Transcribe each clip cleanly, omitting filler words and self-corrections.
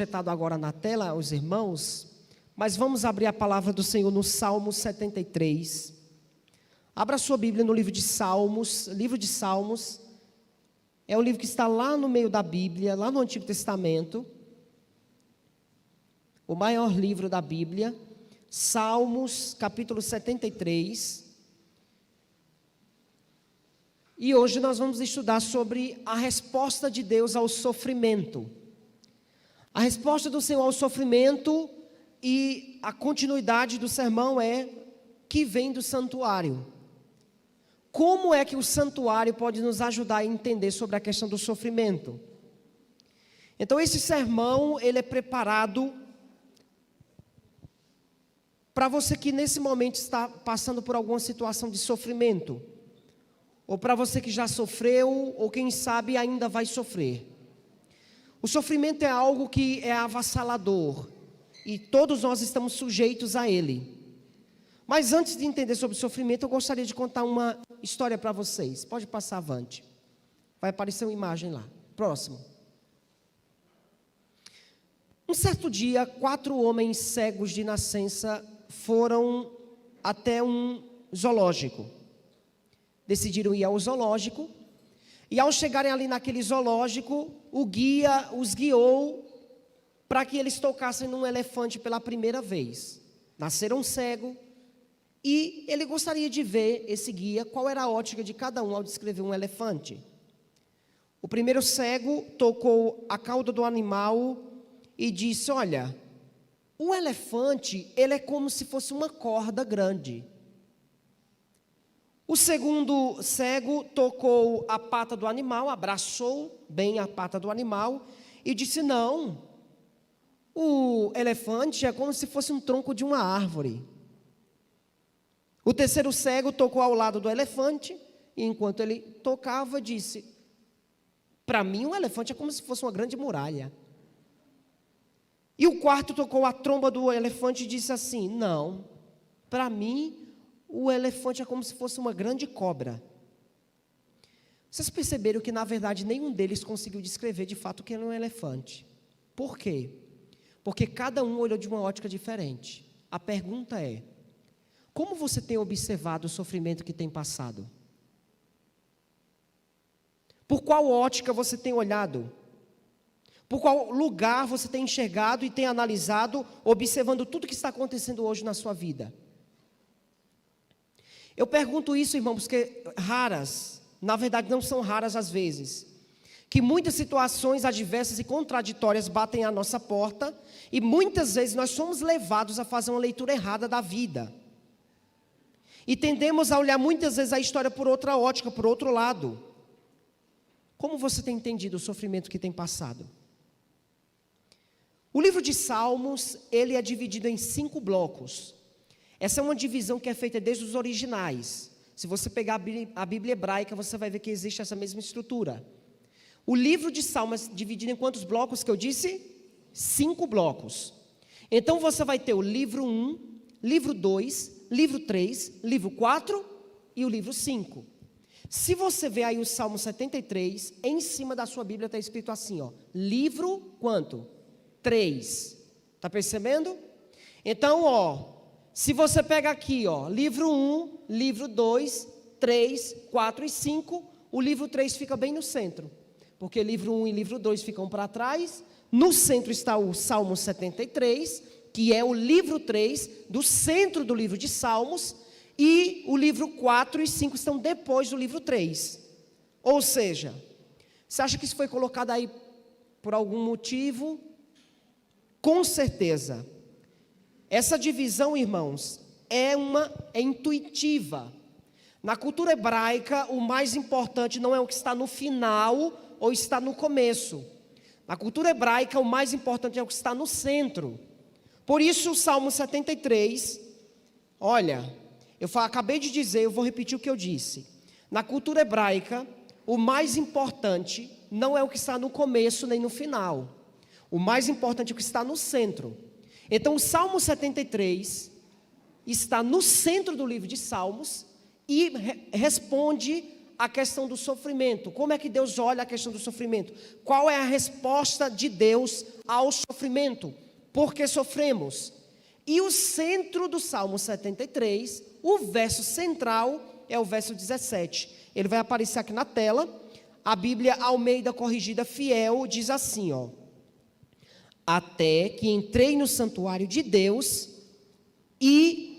projetado agora na tela aos irmãos, mas vamos abrir a palavra do Senhor no Salmo 73. Abra sua Bíblia no livro de Salmos. Livro de Salmos é um livro que está lá no meio da Bíblia, lá no Antigo Testamento. O maior livro da Bíblia. Salmos, capítulo 73. E hoje nós vamos estudar sobre a resposta de Deus ao sofrimento. A resposta do Senhor ao sofrimento, e a continuidade do sermão é que vem do santuário. Como é que o santuário pode nos ajudar a entender sobre a questão do sofrimento? Então esse sermão, ele é preparado para você que nesse momento está passando por alguma situação de sofrimento, ou para você que já sofreu, ou quem sabe ainda vai sofrer. O sofrimento é algo que é avassalador, e todos nós estamos sujeitos a ele. Mas antes de entender sobre o sofrimento, eu gostaria de contar uma história para vocês. Pode passar avante. Vai aparecer uma imagem lá. Próximo. Um certo dia, 4 homens cegos de nascença foram até um zoológico. Decidiram ir ao zoológico. E ao chegarem ali naquele zoológico, o guia os guiou para que eles tocassem num elefante pela primeira vez. Nasceram cegos e ele gostaria de ver, esse guia, qual era a ótica de cada um ao descrever um elefante. O primeiro cego tocou a cauda do animal e disse: olha, o elefante, ele é como se fosse uma corda grande. O segundo cego tocou a pata do animal, abraçou bem a pata do animal e disse: não, o elefante é como se fosse um tronco de uma árvore. O terceiro cego tocou ao lado do elefante e enquanto ele tocava disse: para mim um elefante é como se fosse uma grande muralha. E o quarto tocou a tromba do elefante e disse assim: não, para mim o elefante é como se fosse uma grande cobra. Vocês perceberam que, na verdade, nenhum deles conseguiu descrever de fato o que era um elefante. Por quê? Porque cada um olhou de uma ótica diferente. A pergunta é: como você tem observado o sofrimento que tem passado? Por qual ótica você tem olhado? Por qual lugar você tem enxergado e tem analisado, observando tudo que está acontecendo hoje na sua vida? Eu pergunto isso, irmão, porque raras, na verdade não são raras às vezes, que muitas situações adversas e contraditórias batem à nossa porta e muitas vezes nós somos levados a fazer uma leitura errada da vida. E tendemos a olhar muitas vezes a história por outra ótica, por outro lado. Como você tem entendido o sofrimento que tem passado? O livro de Salmos, ele é dividido em 5 blocos. Essa é uma divisão que é feita desde os originais. Se você pegar a Bíblia hebraica, você vai ver que existe essa mesma estrutura. O livro de Salmos é dividido em quantos blocos que eu disse? 5 blocos. Então você vai ter o livro 1, livro 2, livro 3, livro 4 e o livro 5. Se você ver aí o Salmo 73, em cima da sua Bíblia está escrito assim, ó, livro quanto? 3. Está percebendo? Então, ó, se você pega aqui, ó, livro 1, livro 2, 3, 4 e 5, o livro 3 fica bem no centro. Porque livro 1 e livro 2 ficam para trás. No centro está o Salmo 73, que é o livro 3 do centro do livro de Salmos. E o livro 4 e 5 estão depois do livro 3. Ou seja, você acha que isso foi colocado aí por algum motivo? Com certeza. Essa divisão, irmãos, é intuitiva. Na cultura hebraica, o mais importante não é o que está no final ou está no começo. Na cultura hebraica, o mais importante é o que está no centro. Por isso, o Salmo 73, olha, acabei de dizer, eu vou repetir o que eu disse. Na cultura hebraica, o mais importante não é o que está no começo nem no final. O mais importante é o que está no centro. Então, o Salmo 73 está no centro do livro de Salmos e responde a questão do sofrimento. Como é que Deus olha a questão do sofrimento? Qual é a resposta de Deus ao sofrimento? Por que sofremos? E o centro do Salmo 73, o verso central é o verso 17. Ele vai aparecer aqui na tela. A Bíblia Almeida Corrigida Fiel diz assim, ó: até que entrei no santuário de Deus e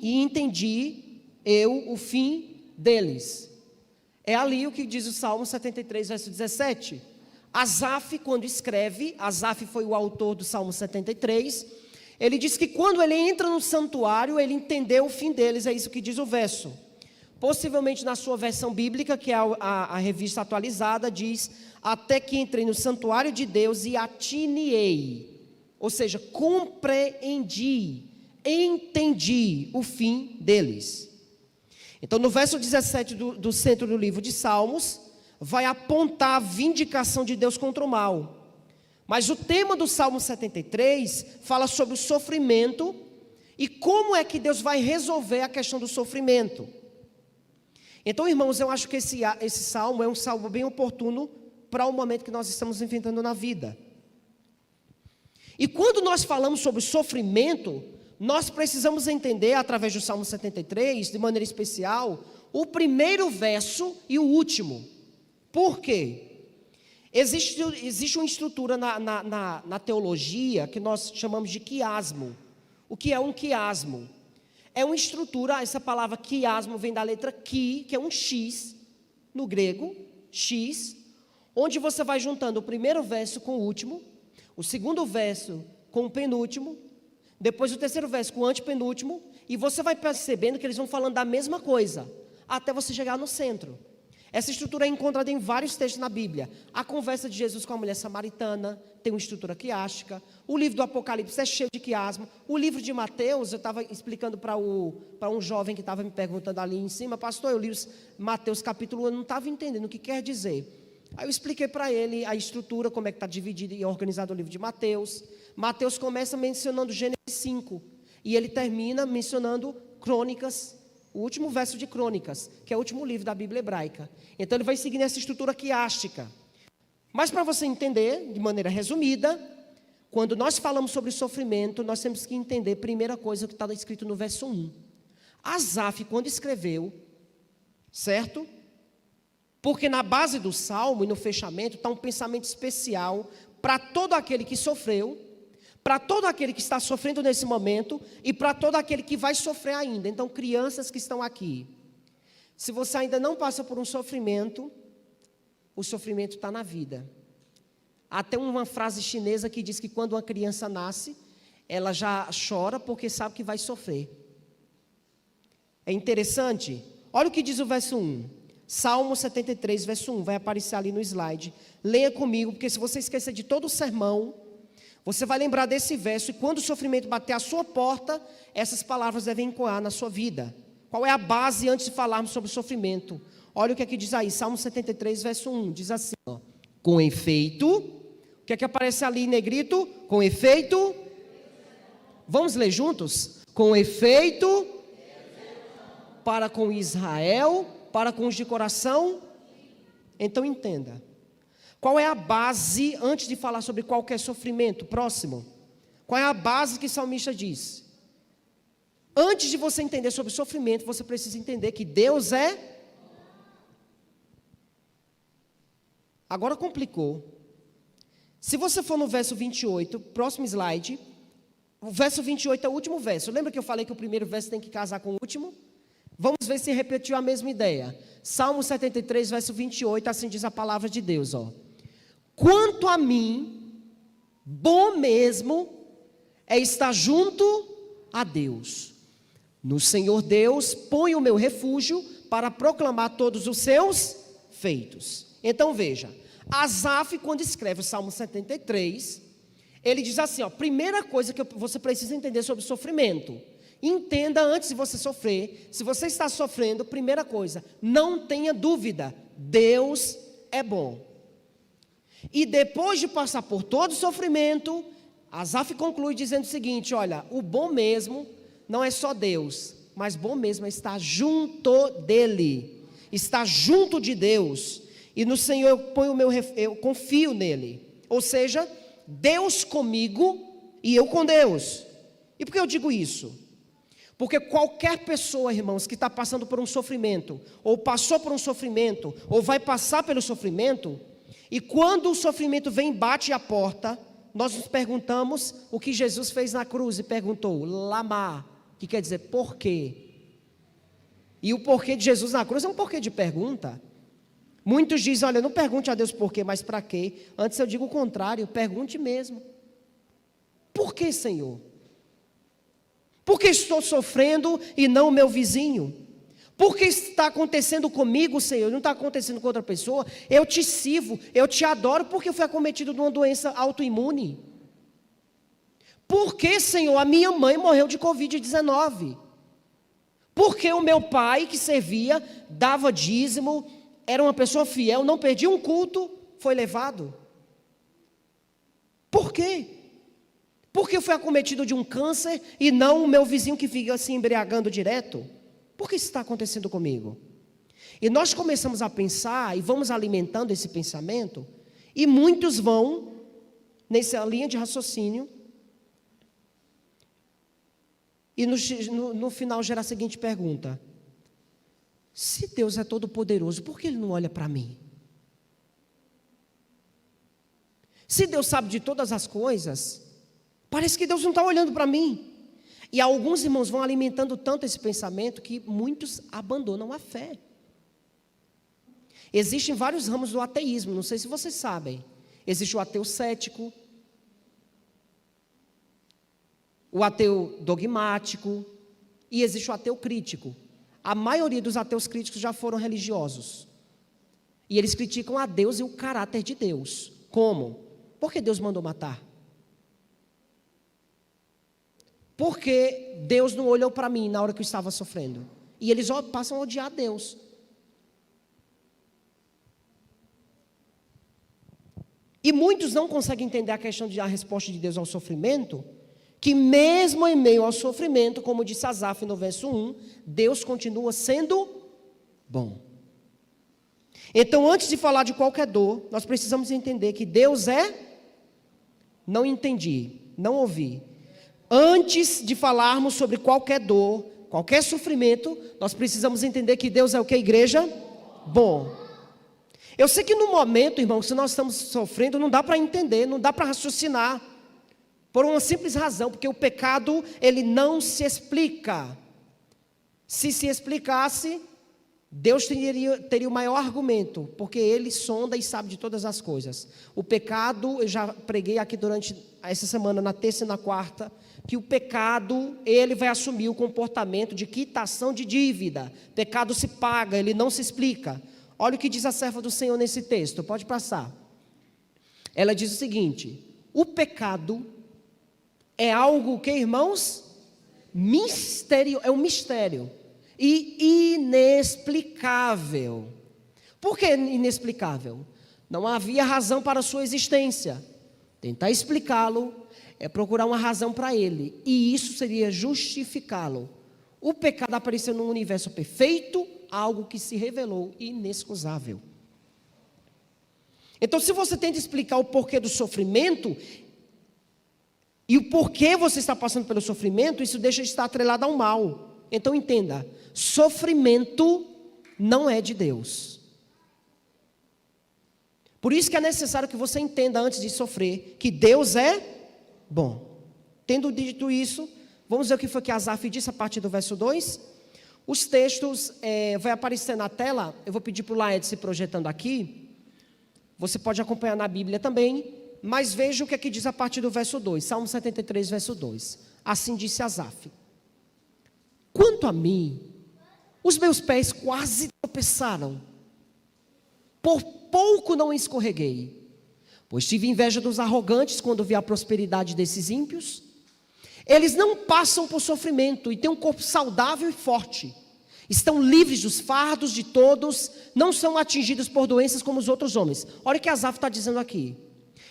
entendi eu o fim deles. É ali o que diz o Salmo 73, verso 17. Asaf, quando escreve, Asaf foi o autor do Salmo 73, ele diz que quando ele entra no santuário, ele entendeu o fim deles, é isso que diz o verso. Possivelmente na sua versão bíblica, que é a revista atualizada, diz: até que entrei no santuário de Deus e atiniei, ou seja, compreendi, entendi o fim deles. Então no verso 17 do centro do livro de Salmos, vai apontar a vindicação de Deus contra o mal. Mas o tema do Salmo 73 fala sobre o sofrimento e como é que Deus vai resolver a questão do sofrimento. Então, irmãos, eu acho que esse salmo é um salmo bem oportuno para o momento que nós estamos enfrentando na vida. E quando nós falamos sobre sofrimento, nós precisamos entender, através do Salmo 73, de maneira especial, o primeiro verso e o último. Por quê? Existe uma estrutura na teologia que nós chamamos de quiasmo. O que é um quiasmo? É uma estrutura, essa palavra quiasmo vem da letra qui, que é um X, no grego, X, onde você vai juntando o primeiro verso com o último, o segundo verso com o penúltimo, depois o terceiro verso com o antepenúltimo, e você vai percebendo que eles vão falando da mesma coisa, até você chegar no centro. Essa estrutura é encontrada em vários textos na Bíblia. A conversa de Jesus com a mulher samaritana tem uma estrutura quiástica. O livro do Apocalipse é cheio de quiasmo. O livro de Mateus, eu estava explicando para um jovem que estava me perguntando ali em cima: pastor, eu li Mateus capítulo 1, eu não estava entendendo o que quer dizer. Aí eu expliquei para ele a estrutura, como é que está dividido e organizado o livro de Mateus. Mateus começa mencionando Gênesis 5, e ele termina mencionando Crônicas, o último verso de Crônicas, que é o último livro da Bíblia hebraica. Então ele vai seguindo essa estrutura quiástica. Mas para você entender, de maneira resumida, quando nós falamos sobre sofrimento, nós temos que entender a primeira coisa que está escrito no verso 1. Asaf, quando escreveu, certo? Porque na base do salmo e no fechamento está um pensamento especial para todo aquele que sofreu, para todo aquele que está sofrendo nesse momento e para todo aquele que vai sofrer ainda. Então, crianças que estão aqui, se você ainda não passa por um sofrimento, o sofrimento está na vida. Há até uma frase chinesa que diz que quando uma criança nasce, ela já chora porque sabe que vai sofrer. É interessante. Olha o que diz o verso 1. Salmo 73, verso 1, vai aparecer ali no slide. Leia comigo, porque se você esquecer de todo o sermão, você vai lembrar desse verso, e quando o sofrimento bater à sua porta, essas palavras devem ecoar na sua vida. Qual é a base antes de falarmos sobre o sofrimento? Olha o que é que diz aí, Salmo 73, verso 1, diz assim, ó: com efeito, o que é que aparece ali em negrito? Com efeito, vamos ler juntos? Com efeito, para com Israel, para com os de coração. Então entenda. Qual é a base, antes de falar sobre qualquer sofrimento? Próximo. Qual é a base que o salmista diz? Antes de você entender sobre sofrimento, você precisa entender que Deus é... Agora complicou. Se você for no verso 28, próximo slide, o verso 28 é o último verso. Lembra que eu falei que o primeiro verso tem que casar com o último? Vamos ver se repetiu a mesma ideia. Salmo 73, verso 28, assim diz a palavra de Deus, ó: quanto a mim, bom mesmo é estar junto a Deus. No Senhor Deus ponho o meu refúgio para proclamar todos os seus feitos. Então veja, Asaf, quando escreve o Salmo 73, ele diz assim, ó: primeira coisa que você precisa entender sobre sofrimento. Entenda antes de você sofrer. Se você está sofrendo, primeira coisa, não tenha dúvida, Deus é bom. E depois de passar por todo o sofrimento, Asaf conclui dizendo o seguinte: olha, o bom mesmo não é só Deus, mas bom mesmo é estar junto dele. estar junto de Deus, e no Senhor eu confio nele. Ou seja, Deus comigo e eu com Deus. E por que eu digo isso? Porque qualquer pessoa, irmãos, que está passando por um sofrimento, ou passou por um sofrimento, ou vai passar pelo sofrimento, e quando o sofrimento vem e bate a porta, nós nos perguntamos o que Jesus fez na cruz, e perguntou, lama, que quer dizer, por quê? E o porquê de Jesus na cruz é um porquê de pergunta. Muitos dizem, olha, não pergunte a Deus por quê, mas para quê? Antes eu digo o contrário, pergunte mesmo. Por que, Senhor? Por que estou sofrendo e não o meu vizinho? Por que está acontecendo comigo, Senhor? Não está acontecendo com outra pessoa? Eu te sirvo, eu te adoro, porque eu fui acometido de uma doença autoimune. Por que, Senhor, a minha mãe morreu de Covid-19? Porque o meu pai, que servia, dava dízimo, era uma pessoa fiel, não perdia um culto, foi levado? Por quê? Porque eu fui acometido de um câncer e não o meu vizinho que fica se embriagando direto? Por que isso está acontecendo comigo? E nós começamos a pensar e vamos alimentando esse pensamento, e muitos vão nessa linha de raciocínio, e no final gera a seguinte pergunta: se Deus é todo poderoso, por que Ele não olha para mim? Se Deus sabe de todas as coisas, parece que Deus não está olhando para mim. E alguns irmãos vão alimentando tanto esse pensamento que muitos abandonam a fé. Existem vários ramos do ateísmo, não sei se vocês sabem. Existe o ateu cético, o ateu dogmático e existe o ateu crítico. A maioria dos ateus críticos já foram religiosos. E eles criticam a Deus e o caráter de Deus. Como? Porque Deus mandou matar. Porque Deus não olhou para mim na hora que eu estava sofrendo. E eles passam a odiar Deus. E muitos não conseguem entender a questão da resposta de Deus ao sofrimento, que mesmo em meio ao sofrimento, como disse Asaf no verso 1, Deus continua sendo bom. Então, antes de falar de qualquer dor, nós precisamos entender que Deus não entendi, não ouvi. Antes de falarmos sobre qualquer dor, qualquer sofrimento, nós precisamos entender que Deus é o que, igreja? Bom. Eu sei que no momento, irmão, se nós estamos sofrendo, não dá para entender, não dá para raciocinar. Por uma simples razão, porque o pecado, ele não se se explicasse, Deus teria o maior argumento, porque Ele sonda e sabe de todas as coisas. O pecado, eu já preguei aqui durante essa semana, na terça e na quarta, que o pecado, ele vai assumir o comportamento de quitação de dívida. Pecado se paga, ele não se explica. Olha o que diz a serva do Senhor nesse texto, pode passar. Ela diz o seguinte: o pecado é algo que, irmãos, é um mistério e inexplicável. Por que inexplicável? Não havia razão para a sua existência. Tentar explicá-lo é procurar uma razão para ele, e isso seria justificá-lo. O pecado apareceu num universo perfeito, algo que se revelou inexcusável. Então, se você tenta explicar o porquê do sofrimento, e o porquê você está passando pelo sofrimento, isso deixa de estar atrelado ao mal. Então entenda, sofrimento não é de Deus. Por isso que é necessário que você entenda antes de sofrer, que Deus é bom. Tendo dito isso, vamos ver o que foi que Asaf disse a partir do verso 2. Os textos vai aparecer na tela, eu vou pedir para o Laed se projetando aqui. Você pode acompanhar na Bíblia também, mas veja o que aqui diz a partir do verso 2, Salmo 73, verso 2. Assim disse Asaf: quanto a mim, os meus pés quase tropeçaram, por pouco não escorreguei, pois tive inveja dos arrogantes quando vi a prosperidade desses ímpios. Eles não passam por sofrimento e têm um corpo saudável e forte, estão livres dos fardos de todos, não são atingidos por doenças como os outros homens. Olha o que Asaf está dizendo aqui.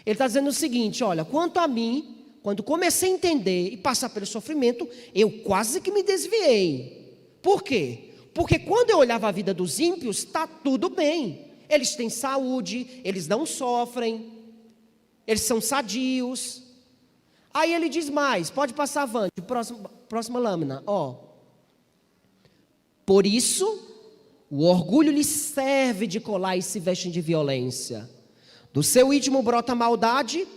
Ele está dizendo o seguinte: olha, quanto a mim, quando comecei a entender e passar pelo sofrimento, eu quase que me desviei. Por quê? Porque quando eu olhava a vida dos ímpios, está tudo bem. Eles têm saúde, eles não sofrem, eles são sadios. Aí ele diz mais, pode passar avante, próxima lâmina, ó. Por isso, o orgulho lhe serve de colar e se vestem de violência. Do seu íntimo brota a maldade,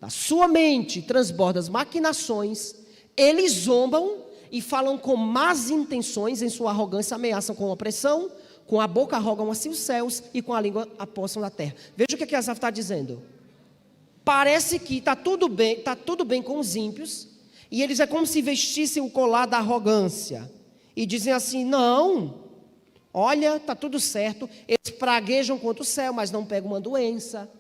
da sua mente transborda as maquinações, eles zombam e falam com más intenções, em sua arrogância ameaçam com opressão, com a boca arrogam assim os céus e com a língua apossam da terra. Veja o que Asaf está dizendo. Parece que está tudo bem com os ímpios, e eles é como se vestissem o colar da arrogância, e dizem assim, não, olha, está tudo certo, eles praguejam contra o céu, mas não pegam uma doença,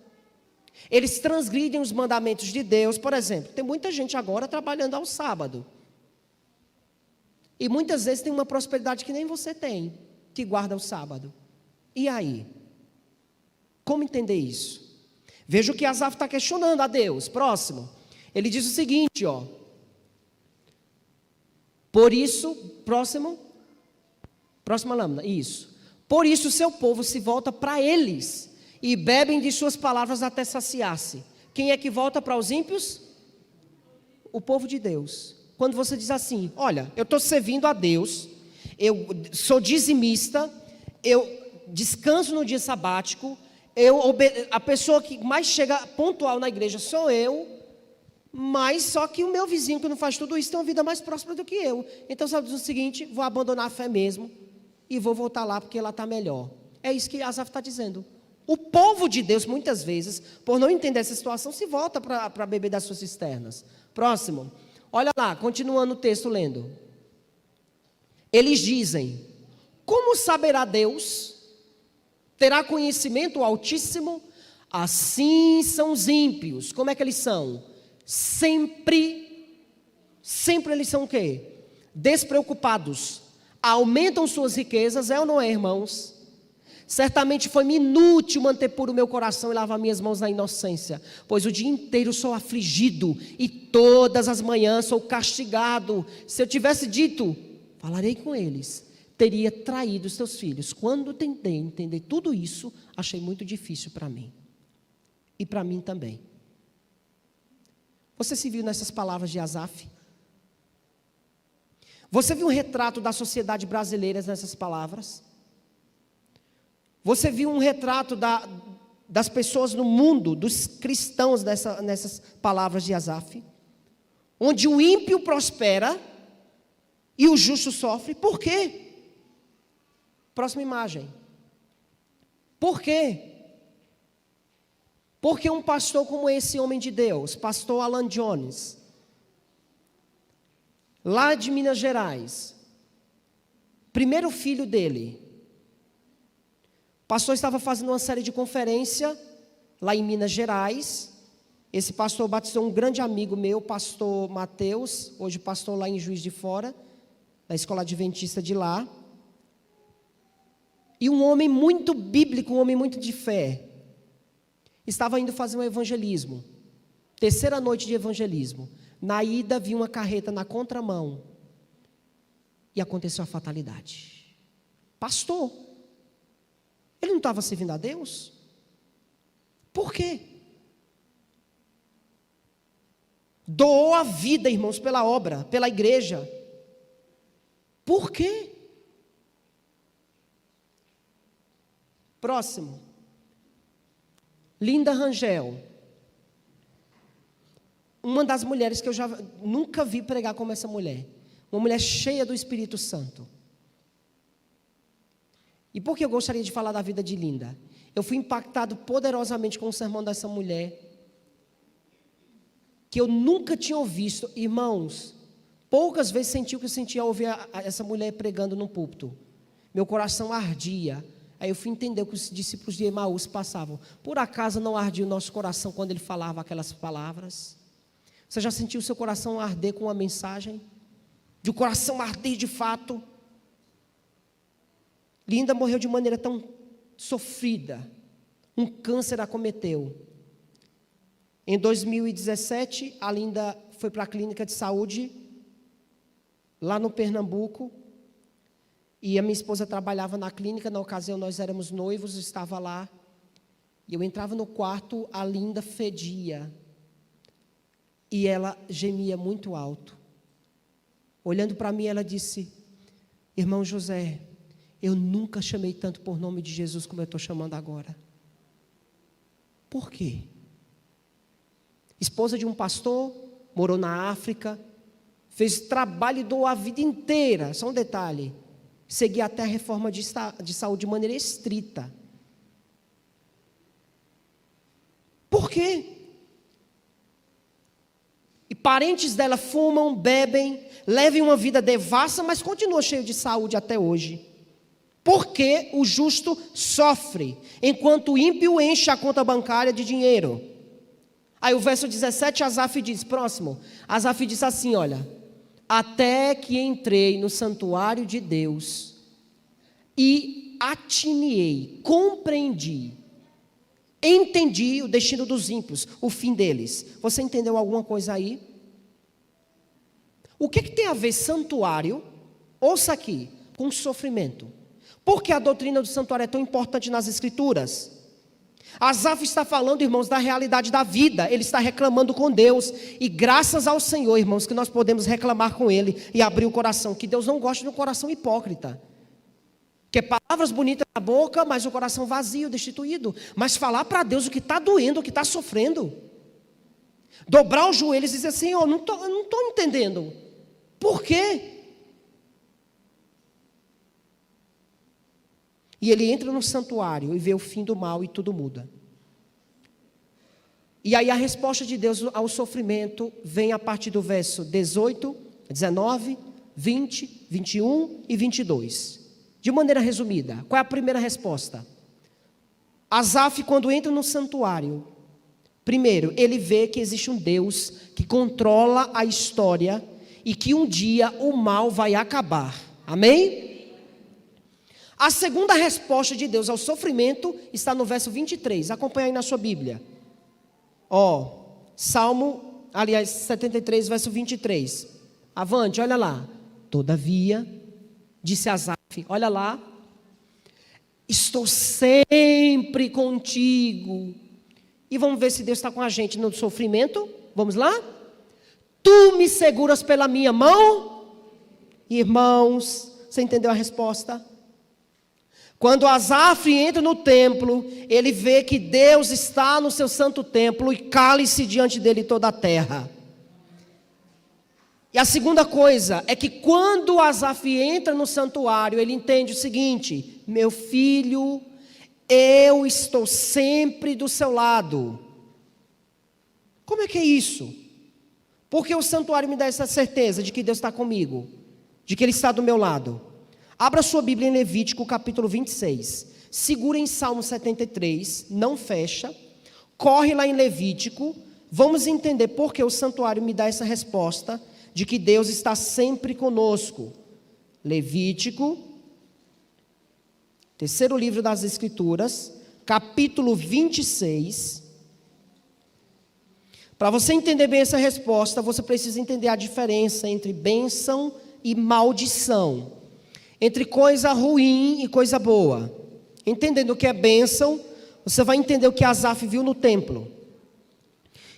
eles transgridem os mandamentos de Deus. Por exemplo, tem muita gente agora trabalhando ao sábado, e muitas vezes tem uma prosperidade que nem você tem, que guarda o sábado. E aí? Como entender isso? Veja o que Asaf está questionando a Deus. Próximo. Ele diz o seguinte, ó. Por isso, próxima lâmina, isso. Por isso o seu povo se volta para eles e bebem de suas palavras até saciar-se. Quem é que volta para os ímpios? O povo de Deus. Quando você diz assim, olha, eu estou servindo a Deus, eu sou dizimista, eu descanso no dia sabático, a pessoa que mais chega pontual na igreja sou eu, mas só que o meu vizinho que não faz tudo isso tem uma vida mais próspera do que eu. Então sabe o seguinte, vou abandonar a fé mesmo e vou voltar lá porque ela está melhor. É isso que Asaf está dizendo. O povo de Deus muitas vezes, por não entender essa situação, se volta para beber das suas cisternas. Próximo, olha lá, continuando o texto lendo. Eles dizem, como saberá Deus? Terá conhecimento o Altíssimo? Assim são os ímpios. Como é que eles são? Sempre eles são o quê? Despreocupados. Aumentam suas riquezas, é ou não é, irmãos? Certamente foi-me inútil manter puro o meu coração e lavar minhas mãos na inocência, pois o dia inteiro sou afligido e todas as manhãs sou castigado. Se eu tivesse dito, falarei com eles, teria traído os teus filhos. Quando tentei entender tudo isso, achei muito difícil para mim. E para mim também. Você se viu nessas palavras de Asaf? Você viu um retrato da sociedade brasileira nessas palavras? Você viu um retrato das pessoas no mundo, dos cristãos nessas palavras de Asaf? Onde o ímpio prospera e o justo sofre. Por quê? Próxima imagem. Por quê? Porque um pastor como esse homem de Deus, pastor Alan Jones, lá de Minas Gerais, primeiro filho dele, o pastor estava fazendo uma série de conferência lá em Minas Gerais. Esse pastor batizou um grande amigo meu, pastor Mateus, hoje pastor lá em Juiz de Fora, na escola adventista de lá. E um homem muito bíblico, um homem muito de fé, estava indo fazer um evangelismo, terceira noite de evangelismo. Na ida, viu uma carreta na contramão e aconteceu a fatalidade. Pastor, ele não estava servindo a Deus? Por quê? Doou a vida, irmãos, pela obra, pela igreja. Por quê? Próximo. Linda Rangel. Uma das mulheres que eu já nunca vi pregar como essa mulher. Uma mulher cheia do Espírito Santo. E por que eu gostaria de falar da vida de Linda? Eu fui impactado poderosamente com o sermão dessa mulher, que eu nunca tinha ouvido. Irmãos, poucas vezes senti o que eu sentia ao ouvir essa mulher pregando no púlpito. Meu coração ardia. Aí eu fui entender o que os discípulos de Emaús passavam. Por acaso não ardia o nosso coração quando ele falava aquelas palavras? Você já sentiu o seu coração arder com uma mensagem? De o coração arder de fato? Linda morreu de maneira tão sofrida. Um câncer acometeu. Em 2017, a Linda foi para a clínica de saúde, lá no Pernambuco. E a minha esposa trabalhava na clínica, na ocasião nós éramos noivos, estava lá. E eu entrava no quarto, a Linda fedia. E ela gemia muito alto. Olhando para mim, ela disse: irmão José, eu nunca chamei tanto por nome de Jesus como eu estou chamando agora. Por quê? Esposa de um pastor, morou na África, fez trabalho e doou a vida inteira, só um detalhe, seguia até a reforma de saúde de maneira estrita. Por quê? E parentes dela fumam, bebem, levem uma vida devassa, mas continuam cheios de saúde até hoje. Porque o justo sofre, enquanto o ímpio enche a conta bancária de dinheiro. Aí o verso 17, Asaf diz, próximo, Asaf diz assim, olha: até que entrei no santuário de Deus e atiniei, compreendi, entendi o destino dos ímpios, o fim deles. Você entendeu alguma coisa aí? O que tem a ver santuário, ouça aqui, com sofrimento? Por que a doutrina do santuário é tão importante nas Escrituras? Asaf está falando, irmãos, da realidade da vida. Ele está reclamando com Deus. E graças ao Senhor, irmãos, que nós podemos reclamar com Ele e abrir o coração. Que Deus não gosta de um coração hipócrita. Que é palavras bonitas na boca, mas o coração vazio, destituído. Mas falar para Deus o que está doendo, o que está sofrendo. Dobrar os joelhos e dizer assim: eu não estou entendendo. Por quê? E ele entra no santuário e vê o fim do mal e tudo muda. E aí a resposta de Deus ao sofrimento vem a partir do verso 18, 19, 20, 21 e 22. De maneira resumida, qual é a primeira resposta? Asaf, quando entra no santuário, primeiro, ele vê que existe um Deus que controla a história e que um dia o mal vai acabar. Amém? A segunda resposta de Deus ao sofrimento está no verso 23. Acompanha aí na sua Bíblia. Salmo, 73, verso 23. Avante, olha lá. Todavia, disse Asaf, olha lá. Estou sempre contigo. E vamos ver se Deus está com a gente no sofrimento. Vamos lá? Tu me seguras pela minha mão. Irmãos, você entendeu a resposta? Quando Asaf entra no templo, ele vê que Deus está no seu santo templo e cale-se diante dele toda a terra. E a segunda coisa é que quando Asaf entra no santuário, ele entende o seguinte: meu filho, eu estou sempre do seu lado. Como é que é isso? Porque o santuário me dá essa certeza de que Deus está comigo, de que Ele está do meu lado. Abra sua Bíblia em Levítico, capítulo 26. Segura em Salmo 73, não fecha. Corre lá em Levítico. Vamos entender por que o santuário me dá essa resposta de que Deus está sempre conosco. Levítico, terceiro livro das Escrituras, capítulo 26. Para você entender bem essa resposta, você precisa entender a diferença entre bênção e maldição. Entre coisa ruim e coisa boa. Entendendo o que é bênção, você vai entender o que Asaf viu no templo.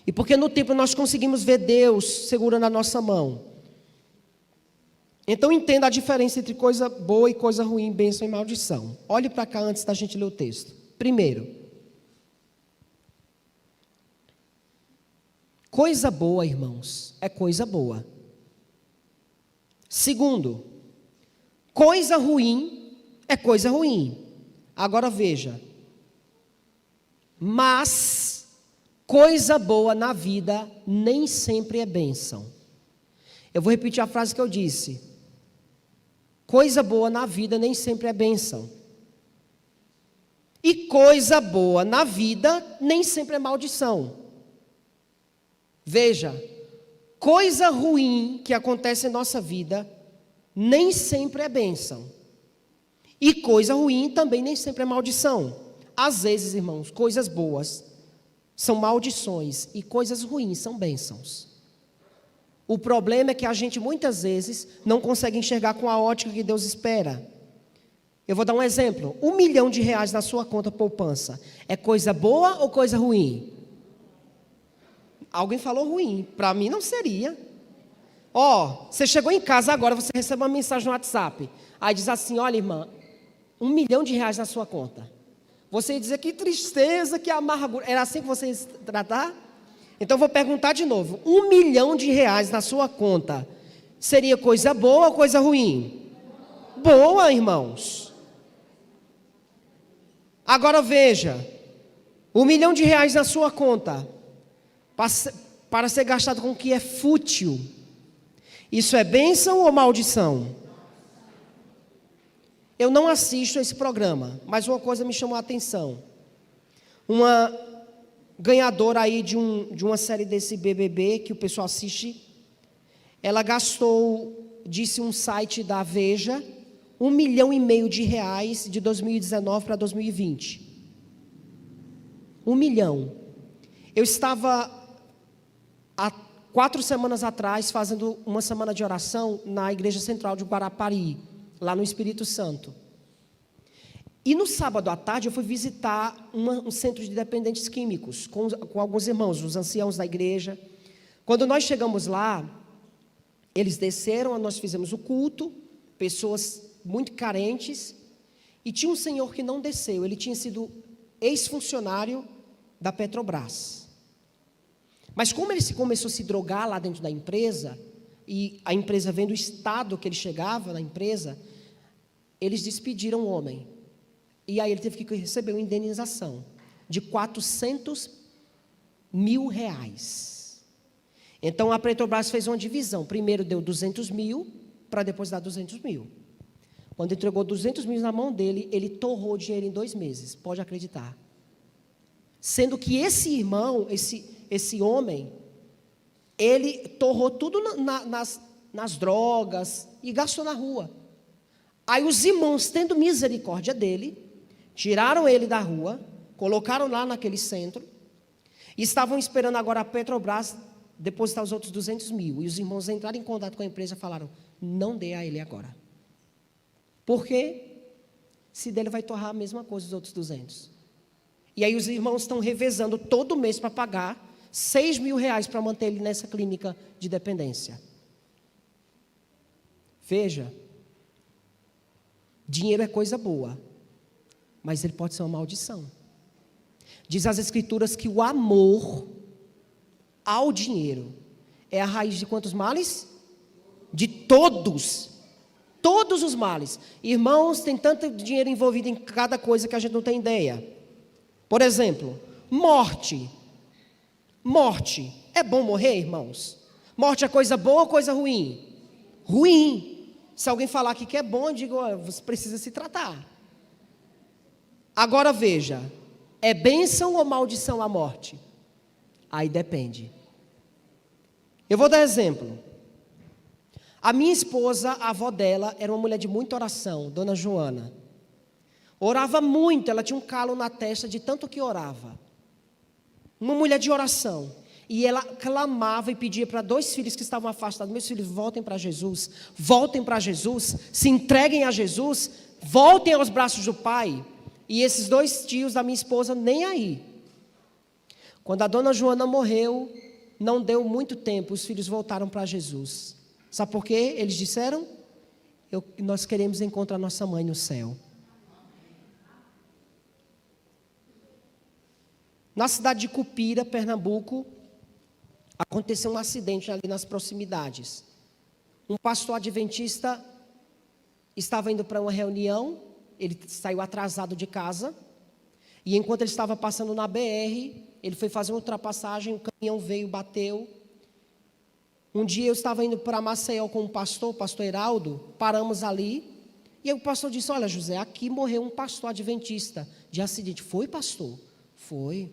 E porque no templo nós conseguimos ver Deus segurando a nossa mão. Então entenda a diferença entre coisa boa e coisa ruim, bênção e maldição. Olhe para cá antes da gente ler o texto. Primeiro, coisa boa, irmãos, é coisa boa. Segundo, coisa ruim é coisa ruim. Agora veja. Mas coisa boa na vida nem sempre é bênção. Eu vou repetir a frase que eu disse. Coisa boa na vida nem sempre é bênção. E coisa boa na vida nem sempre é maldição. Veja, coisa ruim que acontece em nossa vida nem sempre é bênção. E coisa ruim também nem sempre é maldição. Às vezes, irmãos, coisas boas são maldições e coisas ruins são bênçãos. O problema é que a gente muitas vezes não consegue enxergar com a ótica que Deus espera. Eu vou dar um exemplo. R$1 milhão na sua conta poupança. É coisa boa ou coisa ruim? Alguém falou ruim. Para mim não seria. Você chegou em casa agora, você recebe uma mensagem no WhatsApp. Aí diz assim, olha irmã, R$1 milhão na sua conta. Você ia dizer que tristeza, que amargura. Era assim que você ia se tratar? Então eu vou perguntar de novo. R$1 milhão na sua conta. Seria coisa boa ou coisa ruim? Boa, irmãos. Agora veja, R$1 milhão na sua conta, para ser gastado com o que é fútil. Isso é bênção ou maldição? Eu não assisto a esse programa, mas uma coisa me chamou a atenção. Uma ganhadora aí de uma série desse BBB, que o pessoal assiste, ela gastou, disse um site da Veja, R$1,5 milhão de 2019 para 2020. R$1 milhão. Eu estava há 4 semanas atrás fazendo uma semana de oração na Igreja Central de Guarapari, lá no Espírito Santo. E no sábado à tarde eu fui visitar um centro de dependentes químicos com alguns irmãos, os anciãos da igreja. Quando nós chegamos lá, eles desceram, nós fizemos o culto, pessoas muito carentes, e tinha um senhor que não desceu, ele tinha sido ex-funcionário da Petrobras. Mas como ele começou a se drogar lá dentro da empresa, e a empresa vendo o estado que ele chegava na empresa, eles despediram o homem. E aí ele teve que receber uma indenização de R$400 mil. Então a Petrobras fez uma divisão, primeiro deu 200 mil, para depois dar 200 mil. Quando entregou 200 mil na mão dele, ele torrou o dinheiro em 2 meses, pode acreditar. Sendo que esse irmão, esse homem, ele torrou tudo nas drogas e gastou na rua. Aí os irmãos, tendo misericórdia dele, tiraram ele da rua, colocaram lá naquele centro, e estavam esperando agora a Petrobras depositar os outros 200 mil. E os irmãos entraram em contato com a empresa e falaram, não dê a ele agora. Porque se dele vai torrar a mesma coisa os outros 200. E aí os irmãos estão revezando todo mês para pagar R$6 mil para manter ele nessa clínica de dependência. Veja, dinheiro é coisa boa, mas ele pode ser uma maldição. Diz as Escrituras que o amor ao dinheiro é a raiz de quantos males? De todos. Todos os males. Irmãos, tem tanto dinheiro envolvido em cada coisa que a gente não tem ideia. Por exemplo, morte. Morte. É bom morrer, irmãos? Morte é coisa boa ou coisa ruim? Ruim. Se alguém falar que é bom, eu digo, você precisa se tratar. Agora veja, é bênção ou maldição a morte? Aí depende. Eu vou dar exemplo. A minha esposa, a avó dela, era uma mulher de muita oração, Dona Joana. Orava muito, ela tinha um calo na testa de tanto que orava. Uma mulher de oração. E ela clamava e pedia para 2 filhos que estavam afastados, meus filhos, voltem para Jesus, se entreguem a Jesus, voltem aos braços do Pai. E esses 2 tios da minha esposa, nem aí. Quando a Dona Joana morreu, não deu muito tempo, os filhos voltaram para Jesus. Sabe por quê? Eles disseram, nós queremos encontrar nossa mãe no céu. Na cidade de Cupira, Pernambuco, aconteceu um acidente ali nas proximidades. Um pastor adventista estava indo para uma reunião, ele saiu atrasado de casa, e enquanto ele estava passando na BR, ele foi fazer uma ultrapassagem, o caminhão veio, bateu. Um dia eu estava indo para Maceió com o pastor Heraldo, paramos ali, e aí o pastor disse, olha José, aqui morreu um pastor adventista de acidente. Foi, pastor? Foi.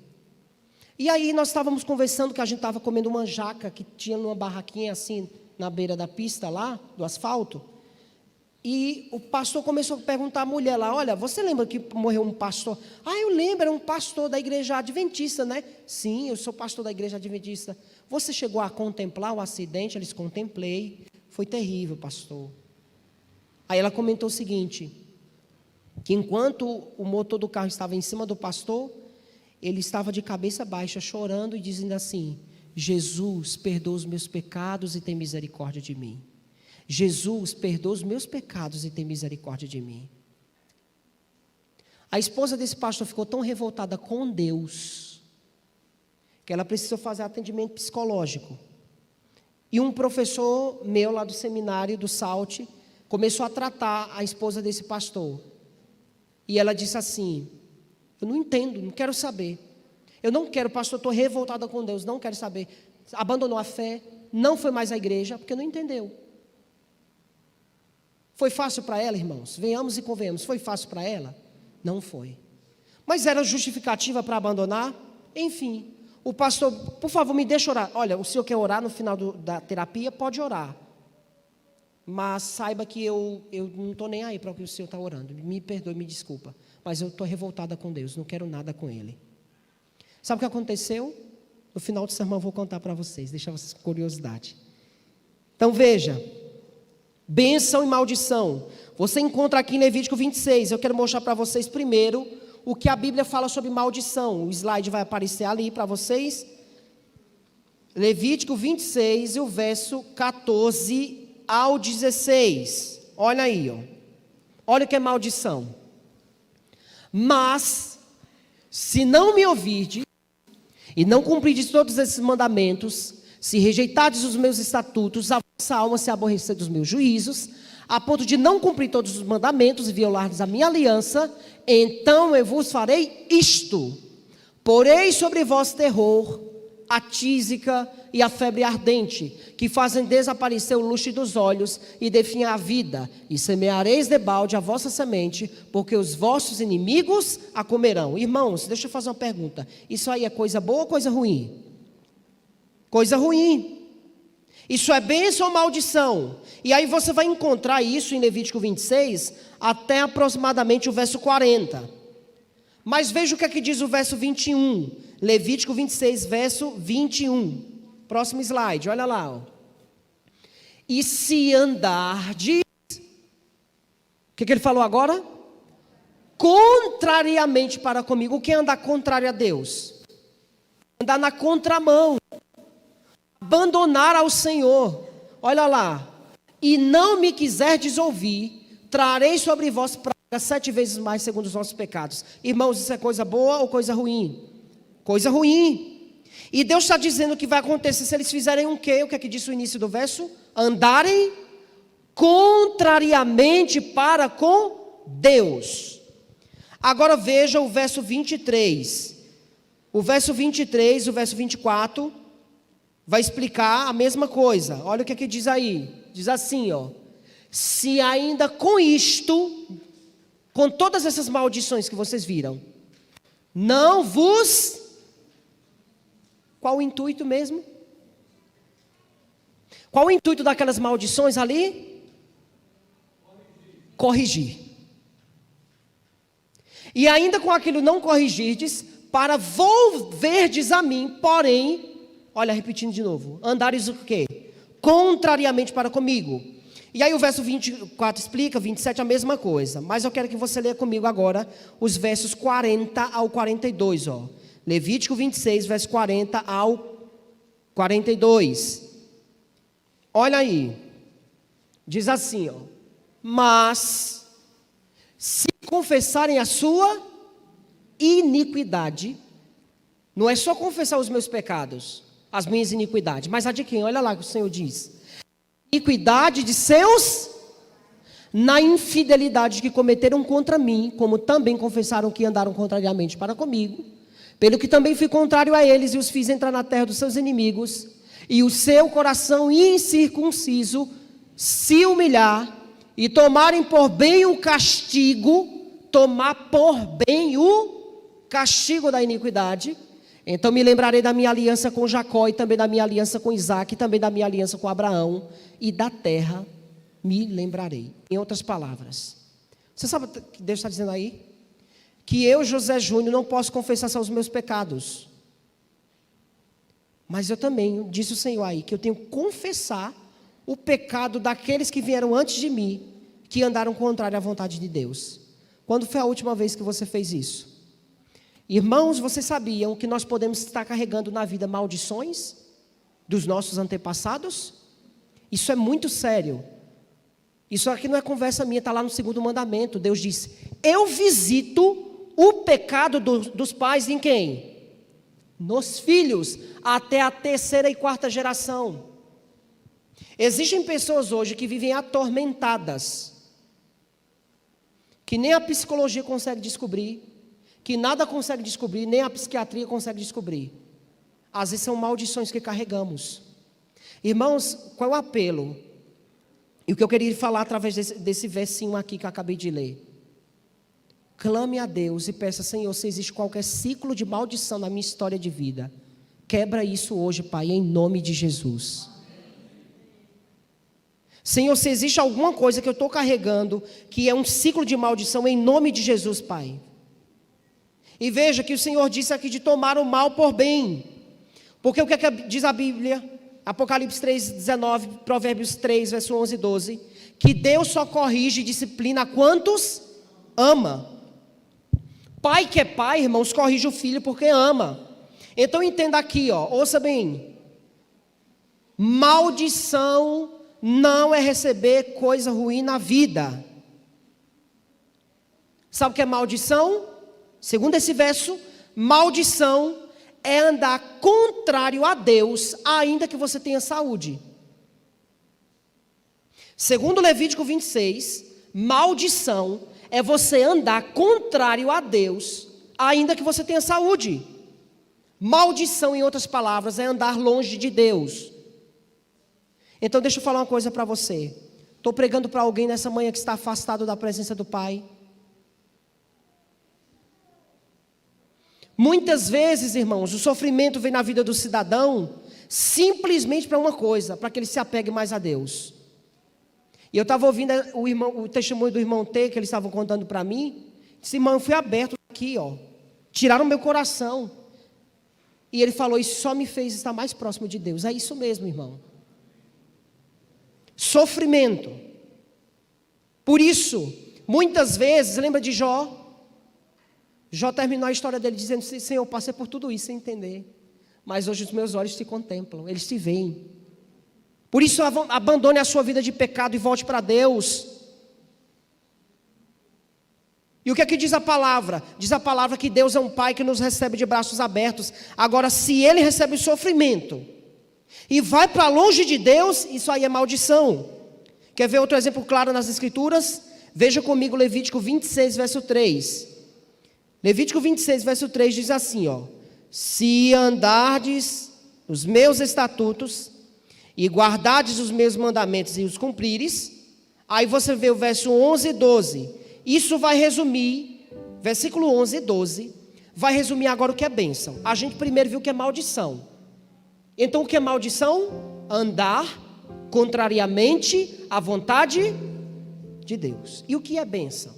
E aí nós estávamos conversando, que a gente estava comendo uma jaca, que tinha numa barraquinha assim, na beira da pista lá, do asfalto, e o pastor começou a perguntar à mulher lá, olha, você lembra que morreu um pastor? Ah, eu lembro, era um pastor da igreja adventista, né? Sim, eu sou pastor da igreja adventista. Você chegou a contemplar o acidente? Eles contemplei, foi terrível, pastor. Aí ela comentou o seguinte, que enquanto o motor do carro estava em cima do pastor, ele estava de cabeça baixa, chorando e dizendo assim: Jesus, perdoa os meus pecados e tem misericórdia de mim. Jesus, perdoa os meus pecados e tem misericórdia de mim. A esposa desse pastor ficou tão revoltada com Deus, que ela precisou fazer atendimento psicológico. E um professor meu lá do seminário, do SALT, começou a tratar a esposa desse pastor. E ela disse assim: eu não entendo, não quero saber. Eu não quero, pastor, estou revoltada com Deus, não quero saber. Abandonou a fé, não foi mais à igreja, porque não entendeu. Foi fácil para ela, irmãos? Venhamos e convenhamos, foi fácil para ela? Não foi. Mas era justificativa para abandonar? Enfim, o pastor, por favor, me deixa orar. Olha, o senhor quer orar no final da terapia? Pode orar. Mas saiba que eu não estou nem aí para o que o senhor está orando. Me perdoe, me desculpa. Mas eu estou revoltada com Deus, não quero nada com Ele. Sabe o que aconteceu? No final do sermão eu vou contar para vocês, deixar vocês com curiosidade. Então veja, bênção e maldição. Você encontra aqui em Levítico 26, eu quero mostrar para vocês primeiro o que a Bíblia fala sobre maldição. O slide vai aparecer ali para vocês. Levítico 26, o verso 14 ao 16. Olha aí, ó. Olha o que é maldição. Mas, se não me ouvirdes, e não cumprirdes todos esses mandamentos, se rejeitardes os meus estatutos, a vossa alma se aborrecer dos meus juízos, a ponto de não cumprir todos os mandamentos e violardes a minha aliança, então eu vos farei isto: porei sobre vós terror, a tísica e a febre ardente, que fazem desaparecer o luxo dos olhos e definhar a vida, e semeareis debalde a vossa semente, porque os vossos inimigos a comerão. Irmãos, deixa eu fazer uma pergunta: isso aí é coisa boa ou coisa ruim? Coisa ruim. Isso é bênção ou maldição? E aí você vai encontrar isso em Levítico 26, até aproximadamente o verso 40. Mas veja o que aqui diz o verso 21. Levítico 26, verso 21. Próximo slide, olha lá. Ó. E se andardes... O que ele falou agora? Contrariamente para comigo. O que é andar contrário a Deus? Andar na contramão. Abandonar ao Senhor. Olha lá. E não me quiserdes ouvir, trarei sobre vós pragas 7 vezes mais segundo os vossos pecados. Irmãos, isso é coisa boa ou coisa ruim? Coisa ruim. E Deus está dizendo que vai acontecer se eles fizerem um quê? O que é que disse o início do verso? Andarem contrariamente para com Deus. Agora veja o verso 23. O verso 23, o verso 24, vai explicar a mesma coisa. Olha o que é que diz aí. Diz assim, ó: se ainda com isto, com todas essas maldições que vocês viram, não vos... Qual o intuito mesmo? Qual o intuito daquelas maldições ali? Corrigir. E ainda com aquilo não corrigirdes, para volverdes a mim, porém, olha, repetindo de novo, andares o quê? Contrariamente para comigo. E aí o verso 24 explica, 27 a mesma coisa. Mas eu quero que você leia comigo agora os versos 40 ao 42, ó. Levítico 26, verso 40 ao 42. Olha aí. Diz assim, ó: mas se confessarem a sua iniquidade, não é só confessar os meus pecados, as minhas iniquidades, mas a de quem? Olha lá o que o Senhor diz: iniquidade de seus, na infidelidade que cometeram contra mim, como também confessaram que andaram contrariamente para comigo, pelo que também fui contrário a eles e os fiz entrar na terra dos seus inimigos, e o seu coração incircunciso se humilhar e tomarem por bem o castigo, tomar por bem o castigo da iniquidade, então me lembrarei da minha aliança com Jacó, e também da minha aliança com Isaac, e também da minha aliança com Abraão, e da terra me lembrarei. Em outras palavras, você sabe o que Deus está dizendo aí? Que eu, José Júnior, não posso confessar só os meus pecados. Mas eu também, disse o Senhor aí, que eu tenho que confessar o pecado daqueles que vieram antes de mim, que andaram contrário à vontade de Deus. Quando foi a última vez que você fez isso? Irmãos, vocês sabiam que nós podemos estar carregando na vida maldições dos nossos antepassados? Isso é muito sério. Isso aqui não é conversa minha, está lá no 2º mandamento. Deus disse: eu visito o pecado dos pais em quem? Nos filhos, até a 3ª e 4ª geração. Existem pessoas hoje que vivem atormentadas, que nem a psicologia consegue descobrir, que nada consegue descobrir, nem a psiquiatria consegue descobrir. Às vezes são maldições que carregamos. Irmãos, qual é o apelo? E o que eu queria falar através desse versinho aqui que eu acabei de ler. Clame a Deus e peça: Senhor, se existe qualquer ciclo de maldição na minha história de vida, quebra isso hoje, Pai, em nome de Jesus. Senhor, se existe alguma coisa que eu estou carregando, que é um ciclo de maldição, em nome de Jesus, Pai. E veja que o Senhor disse aqui de tomar o mal por bem. Porque o que, é que diz a Bíblia? Apocalipse 3:19, Provérbios 3, verso 11 e 12. Que Deus só corrige e disciplina quantos ama. Pai que é pai, irmãos, corrige o filho porque ama. Então entenda aqui, ouça bem. Maldição não é receber coisa ruim na vida. Sabe o que é maldição? Segundo esse verso, maldição é andar contrário a Deus, ainda que você tenha saúde. Segundo Levítico 26, maldição é você andar contrário a Deus, ainda que você tenha saúde. Maldição, em outras palavras, é andar longe de Deus. Então deixa eu falar uma coisa para você. Estou pregando para alguém nessa manhã que está afastado da presença do Pai. Muitas vezes, irmãos, o sofrimento vem na vida do cidadão simplesmente para uma coisa, para que ele se apegue mais a Deus. E eu estava ouvindo o testemunho do irmão T, que eles estavam contando para mim. Disse: irmão, eu fui aberto aqui, tiraram meu coração. E ele falou: isso só me fez estar mais próximo de Deus. É isso mesmo, irmão. Sofrimento. Por isso, muitas vezes, lembra de Jó? Jó terminou a história dele dizendo: Senhor, eu passei por tudo isso sem entender, mas hoje os meus olhos te contemplam, eles te veem. Por isso abandone a sua vida de pecado e volte para Deus. E o que é que diz a palavra? Diz a palavra que Deus é um Pai que nos recebe de braços abertos. Agora, se Ele recebe o sofrimento e vai para longe de Deus, isso aí é maldição. Quer ver outro exemplo claro nas Escrituras? Veja comigo Levítico 26, verso 3. Levítico 26, verso 3 diz assim, se andardes os meus estatutos e guardardes os meus mandamentos e os cumprires, aí você vê o verso 11 e 12, isso vai resumir, versículo 11 e 12, vai resumir agora o que é bênção. A gente primeiro viu o que é maldição. Então o que é maldição? Andar contrariamente à vontade de Deus. E o que é bênção?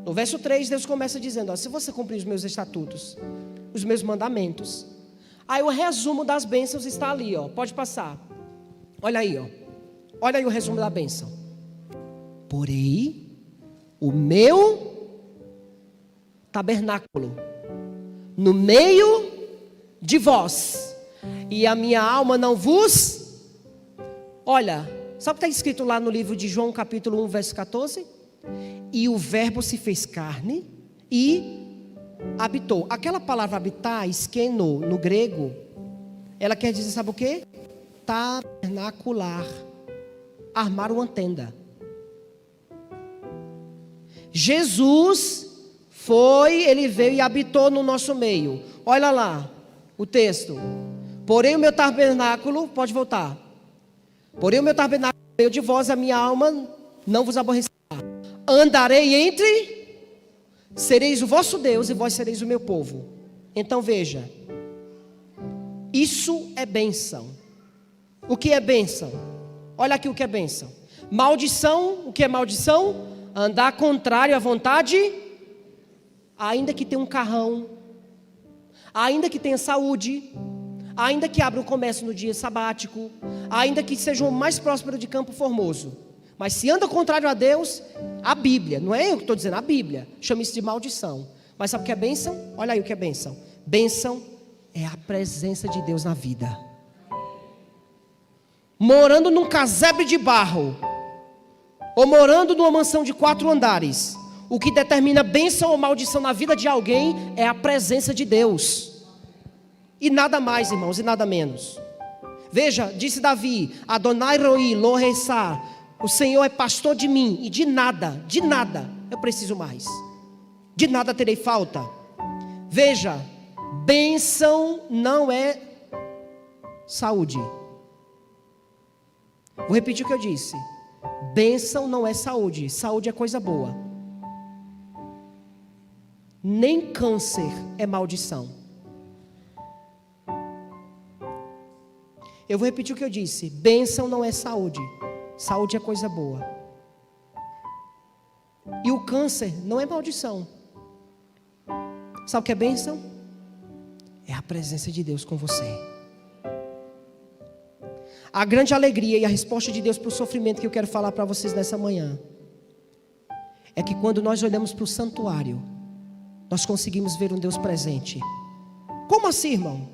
No verso 3, Deus começa dizendo, se você cumprir os meus estatutos, os meus mandamentos. Aí o resumo das bênçãos está ali, pode passar. Olha aí, olha aí o resumo da bênção. Porém, o meu tabernáculo no meio de vós, e a minha alma não vos... Olha, sabe o que está escrito lá no livro de João capítulo 1, verso 14? E o verbo se fez carne e habitou. Aquela palavra habitar, esqueno, no grego, ela quer dizer, sabe o quê? Tabernacular. Armar uma tenda. Jesus ele veio e habitou no nosso meio. Olha lá o texto. Porém o meu tabernáculo, pode voltar. Porém o meu tabernáculo no meio de vós, a minha alma não vos aborrecerá. Andarei entre, sereis o vosso Deus e vós sereis o meu povo. Então veja, isso é bênção. O que é bênção? Olha aqui o que é bênção. Maldição, o que é maldição? Andar contrário à vontade, ainda que tenha um carrão, ainda que tenha saúde, ainda que abra o comércio no dia sabático, ainda que seja o mais próspero de Campo Formoso. Mas se anda contrário a Deus, a Bíblia, não é eu que estou dizendo, a Bíblia chama isso de maldição. Mas sabe o que é bênção? Olha aí o que é bênção. Bênção é a presença de Deus na vida. Morando num casebre de barro, ou morando numa mansão de 4 andares, o que determina bênção ou maldição na vida de alguém é a presença de Deus. E nada mais, irmãos, e nada menos. Veja, disse Davi: Adonai Roi, Lo Resar, o Senhor é pastor de mim, e de nada eu preciso mais. De nada terei falta. Veja, bênção não é saúde. Vou repetir o que eu disse. Bênção não é saúde. Saúde é coisa boa. Nem câncer é maldição. Eu vou repetir o que eu disse. Bênção não é saúde. Saúde é coisa boa. E o câncer não é maldição. Sabe o que é bênção? É a presença de Deus com você. A grande alegria e a resposta de Deus para o sofrimento que eu quero falar para vocês nessa manhã é que quando nós olhamos para o santuário, nós conseguimos ver um Deus presente. Como assim, irmão?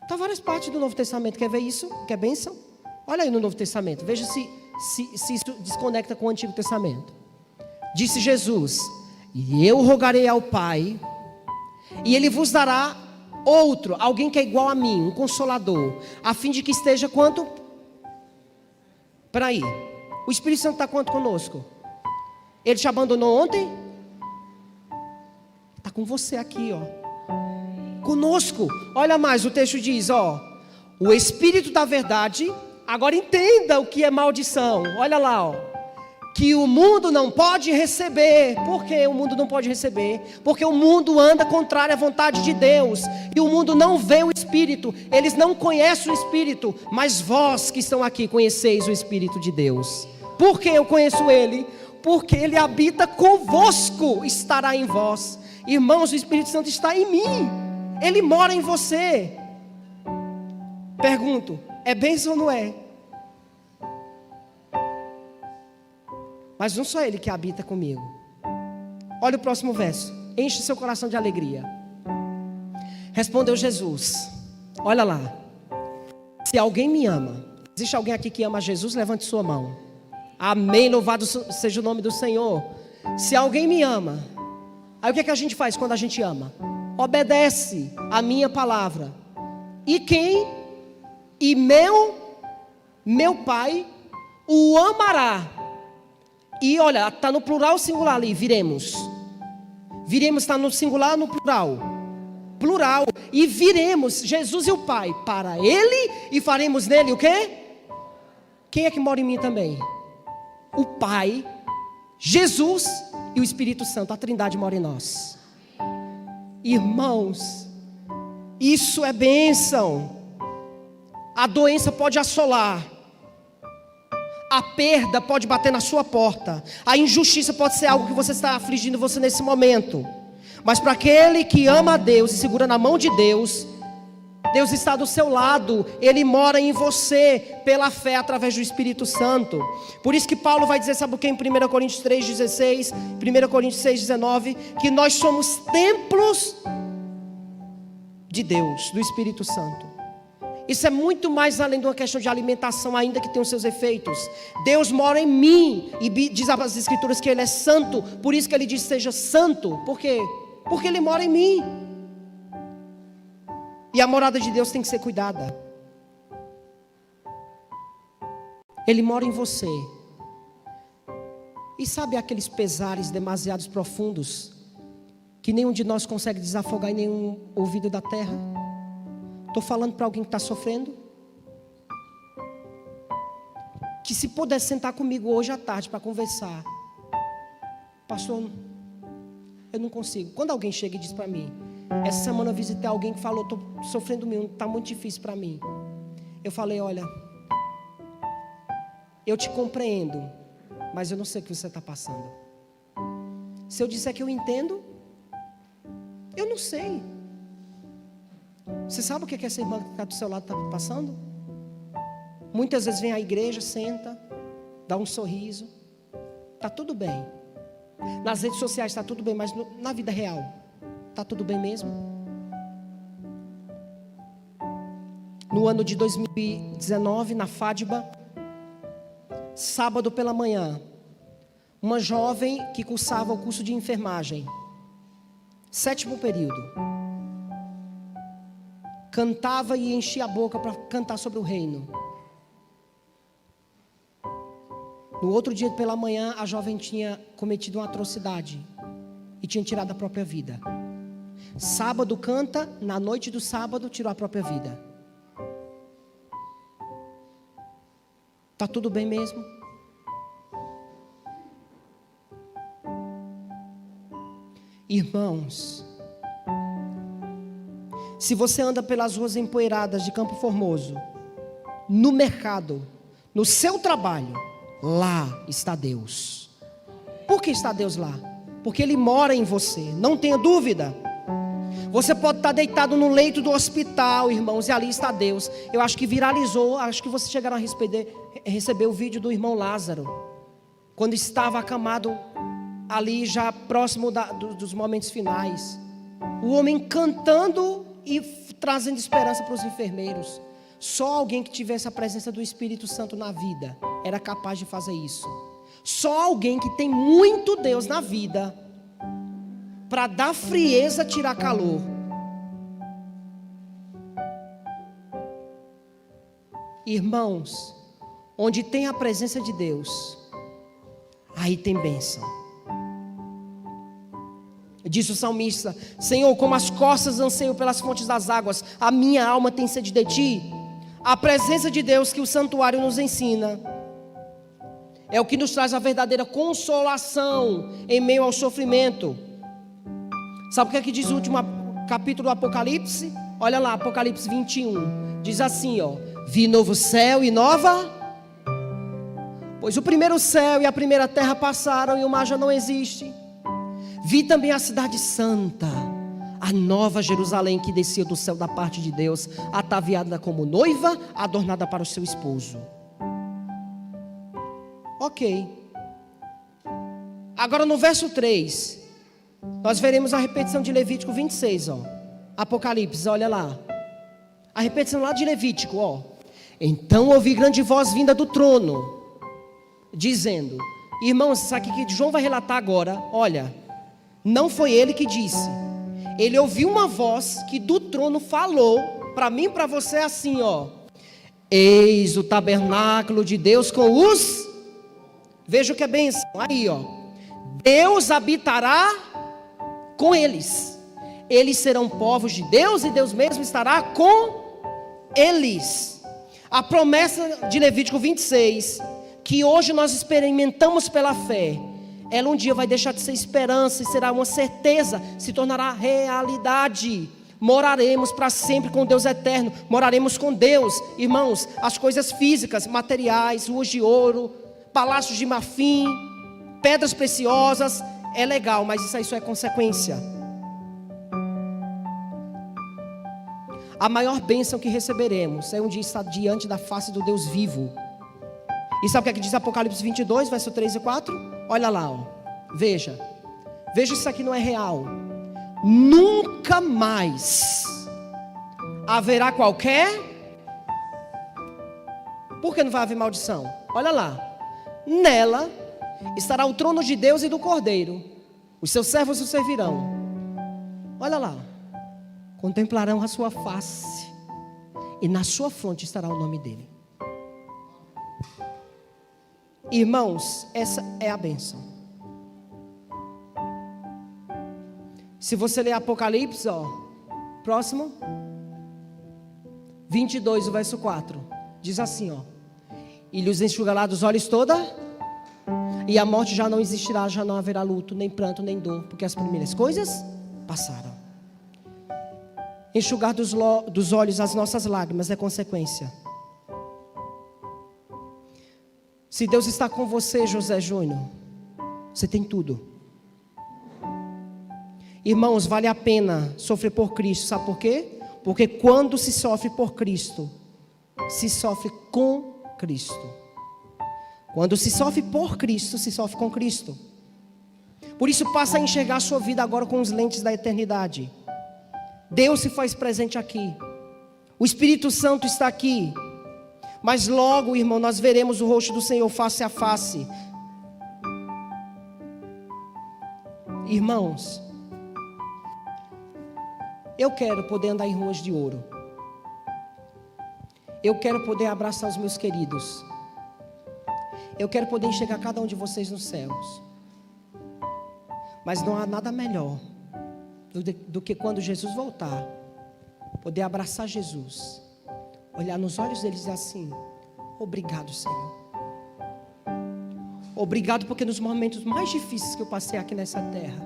Está várias partes do Novo Testamento. Quer ver isso? Quer bênção? Olha aí no Novo Testamento. Veja se isso desconecta com o Antigo Testamento. Disse Jesus: e eu rogarei ao Pai, e Ele vos dará outro, alguém que é igual a mim, um consolador, a fim de que esteja quanto? Peraí, o Espírito Santo está quanto conosco? Ele te abandonou ontem? Está com você aqui, ó. Conosco. Olha mais, o texto diz, ó: o Espírito da verdade. Agora entenda o que é maldição. Olha lá, ó: que o mundo não pode receber. Por que o mundo não pode receber? Porque o mundo anda contrário à vontade de Deus, e o mundo não vê o Espírito. Eles não conhecem o Espírito, mas vós que estão aqui conheceis o Espírito de Deus. Por que eu conheço Ele? Porque Ele habita convosco, estará em vós. Irmãos, o Espírito Santo está em mim, Ele mora em você. Pergunto, é bênção ou não é? Mas não só Ele que habita comigo. Olha o próximo verso. Enche seu coração de alegria. Respondeu Jesus: olha lá. Se alguém me ama, existe alguém aqui que ama Jesus? Levante sua mão. Amém, louvado seja o nome do Senhor. Se alguém me ama, aí o que é que a gente faz quando a gente ama? Obedece a minha palavra. E quem? E meu Pai o amará. E olha, está no plural singular ali, viremos. Viremos está no singular ou no plural? Plural. E viremos, Jesus e o Pai, para Ele, e faremos nele o quê? Quem é que mora em mim também? O Pai, Jesus e o Espírito Santo. A Trindade mora em nós. Irmãos, isso é bênção. A doença pode assolar, a perda pode bater na sua porta, a injustiça pode ser algo que você está afligindo você nesse momento. Mas para aquele que ama a Deus e segura na mão de Deus, Deus está do seu lado, Ele mora em você pela fé através do Espírito Santo. Por isso que Paulo vai dizer, sabe o que em 1 Coríntios 3,16, 1 Coríntios 6,19, que nós somos templos de Deus, do Espírito Santo. Isso é muito mais além de uma questão de alimentação, ainda que tenha os seus efeitos. Deus mora em mim, e diz as Escrituras que Ele é santo, por isso que Ele diz seja santo. Por quê? Porque Ele mora em mim. E a morada de Deus tem que ser cuidada. Ele mora em você. E sabe aqueles pesares demasiados profundos, que nenhum de nós consegue desafogar em nenhum ouvido da terra? Estou falando para alguém que está sofrendo, que se pudesse sentar comigo hoje à tarde para conversar: pastor, eu não consigo. Quando alguém chega e diz para mim, essa semana eu visitei alguém que falou, estou sofrendo mesmo, está muito difícil para mim. Eu falei, olha, eu te compreendo, mas eu não sei o que você está passando. Se eu disser que eu entendo, eu não sei. Você sabe o que essa irmã que está do seu lado está passando? Muitas vezes vem à igreja, senta, dá um sorriso. Está tudo bem. Nas redes sociais está tudo bem, mas na vida real, está tudo bem mesmo? No ano de 2019, na FADBA, sábado pela manhã, uma jovem que cursava o curso de enfermagem, 7º período, cantava e enchia a boca para cantar sobre o reino. No outro dia pela manhã, a jovem tinha cometido uma atrocidade e tinha tirado a própria vida. Sábado canta, na noite do sábado tirou a própria vida. Está tudo bem mesmo? Irmãos, se você anda pelas ruas empoeiradas de Campo Formoso, no mercado, no seu trabalho, lá está Deus. Por que está Deus lá? Porque Ele mora em você, não tenha dúvida. Você pode estar deitado no leito do hospital, irmãos, e ali está Deus. Eu acho que viralizou, acho que vocês chegaram a receber o vídeo do irmão Lázaro, quando estava acamado ali já próximo dos momentos finais. O homem cantando e trazendo esperança para os enfermeiros. Só alguém que tivesse a presença do Espírito Santo na vida era capaz de fazer isso. Só alguém que tem muito Deus na vida para dar frieza, tirar calor. Irmãos, onde tem a presença de Deus, aí tem bênção. Disse o salmista: Senhor, como as costas anseiam pelas fontes das águas, a minha alma tem sede de ti. A presença de Deus que o santuário nos ensina é o que nos traz a verdadeira consolação em meio ao sofrimento. Sabe o que é que diz o último capítulo do Apocalipse? Olha lá, Apocalipse 21. Diz assim, ó: vi novo céu e nova, pois o primeiro céu e a primeira terra passaram e o mar já não existe. Vi também a cidade santa, a nova Jerusalém, que descia do céu da parte de Deus, ataviada como noiva, adornada para o seu esposo. Ok. Agora no verso 3, nós veremos a repetição de Levítico 26, ó. Apocalipse, olha lá. A repetição lá de Levítico, ó. Então ouvi grande voz vinda do trono, dizendo... Irmãos, sabe o que João vai relatar agora? Olha, não foi ele que disse. Ele ouviu uma voz que do trono falou para mim e para você assim, ó: eis o tabernáculo de Deus com os... Veja o que é bênção, aí ó: Deus habitará com eles. Eles serão povos de Deus e Deus mesmo estará com eles. A promessa de Levítico 26, que hoje nós experimentamos pela fé, ela um dia vai deixar de ser esperança e será uma certeza, se tornará realidade. Moraremos para sempre com Deus eterno, moraremos com Deus. Irmãos, as coisas físicas, materiais, ruas de ouro, palácios de marfim, pedras preciosas, é legal, mas isso aí só é consequência. A maior bênção que receberemos é um dia estar diante da face do Deus vivo. E sabe o que diz Apocalipse 22, verso 3 e 4? Olha lá, ó. Veja isso aqui não é real. Nunca mais haverá qualquer... Por que não vai haver maldição? Olha lá. Nela estará o trono de Deus e do Cordeiro. Os seus servos o servirão. Olha lá. Contemplarão a sua face, e na sua fronte estará o nome dele. Irmãos, essa é a bênção. Se você ler Apocalipse, ó, próximo 22, o verso 4, diz assim, ó: e lhes enxugará dos olhos toda, e a morte já não existirá, já não haverá luto, nem pranto, nem dor, porque as primeiras coisas passaram. Enxugar dos olhos as nossas lágrimas é consequência. Se Deus está com você, José Júnior, você tem tudo. Irmãos, vale a pena sofrer por Cristo, sabe por quê? Porque quando se sofre por Cristo, se sofre com Cristo. Quando se sofre por Cristo, se sofre com Cristo. Por isso, passa a enxergar a sua vida agora com os lentes da eternidade. Deus se faz presente aqui. O Espírito Santo está aqui. Mas logo, irmão, nós veremos o rosto do Senhor face a face. Irmãos, eu quero poder andar em ruas de ouro. Eu quero poder abraçar os meus queridos. Eu quero poder enxergar cada um de vocês nos céus. Mas não há nada melhor do que quando Jesus voltar, poder abraçar Jesus, olhar nos olhos dele e dizer assim: obrigado, Senhor. Obrigado porque nos momentos mais difíceis que eu passei aqui nessa terra,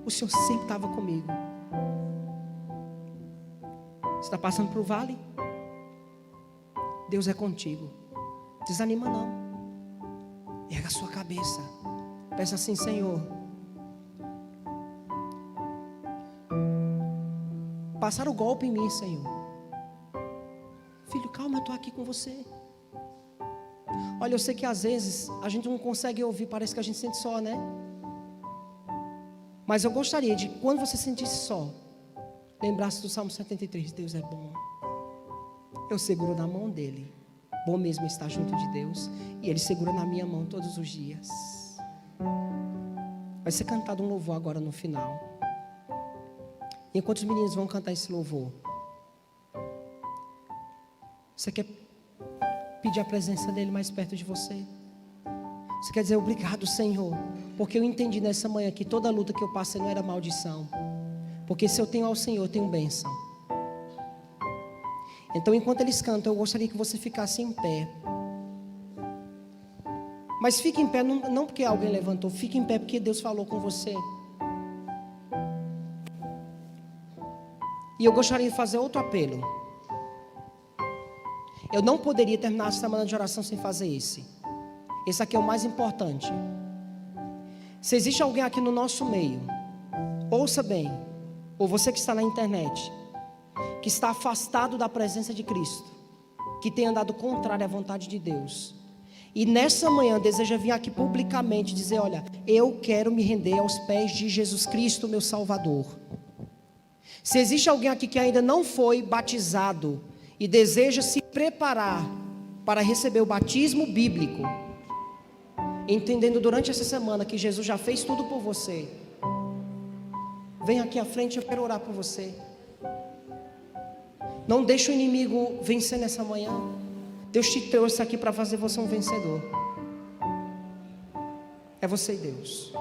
o Senhor sempre estava comigo. Você está passando por um vale? Deus é contigo. Desanima não. Erga a sua cabeça. Peça assim: Senhor, passaram o golpe em mim, Senhor. Filho, calma, eu estou aqui com você. Olha, eu sei que às vezes a gente não consegue ouvir, parece que a gente sente só, né? Mas eu gostaria de, quando você sentisse só, lembrasse do Salmo 73, Deus é bom. Eu seguro na mão dele. Bom mesmo estar junto de Deus. E ele segura na minha mão todos os dias. Vai ser cantado um louvor agora no final. Enquanto os meninos vão cantar esse louvor, você quer pedir a presença dele mais perto de você? Você quer dizer: obrigado, Senhor, porque eu entendi nessa manhã que toda luta que eu passei não era maldição. Porque se eu tenho ao Senhor, eu tenho bênção. Então, enquanto eles cantam, eu gostaria que você ficasse em pé. Mas fique em pé não porque alguém levantou, fique em pé porque Deus falou com você. E eu gostaria de fazer outro apelo. Eu não poderia terminar a semana de oração sem fazer esse. Esse aqui é o mais importante. Se existe alguém aqui no nosso meio, ouça bem, ou você que está na internet, que está afastado da presença de Cristo, que tem andado contrário à vontade de Deus, e nessa manhã deseja vir aqui publicamente dizer: olha, eu quero me render aos pés de Jesus Cristo, meu Salvador. Se existe alguém aqui que ainda não foi batizado e deseja se preparar para receber o batismo bíblico, entendendo durante essa semana que Jesus já fez tudo por você, vem aqui à frente, eu quero orar por você. Não deixe o inimigo vencer nessa manhã. Deus te trouxe aqui para fazer você um vencedor. É você e Deus.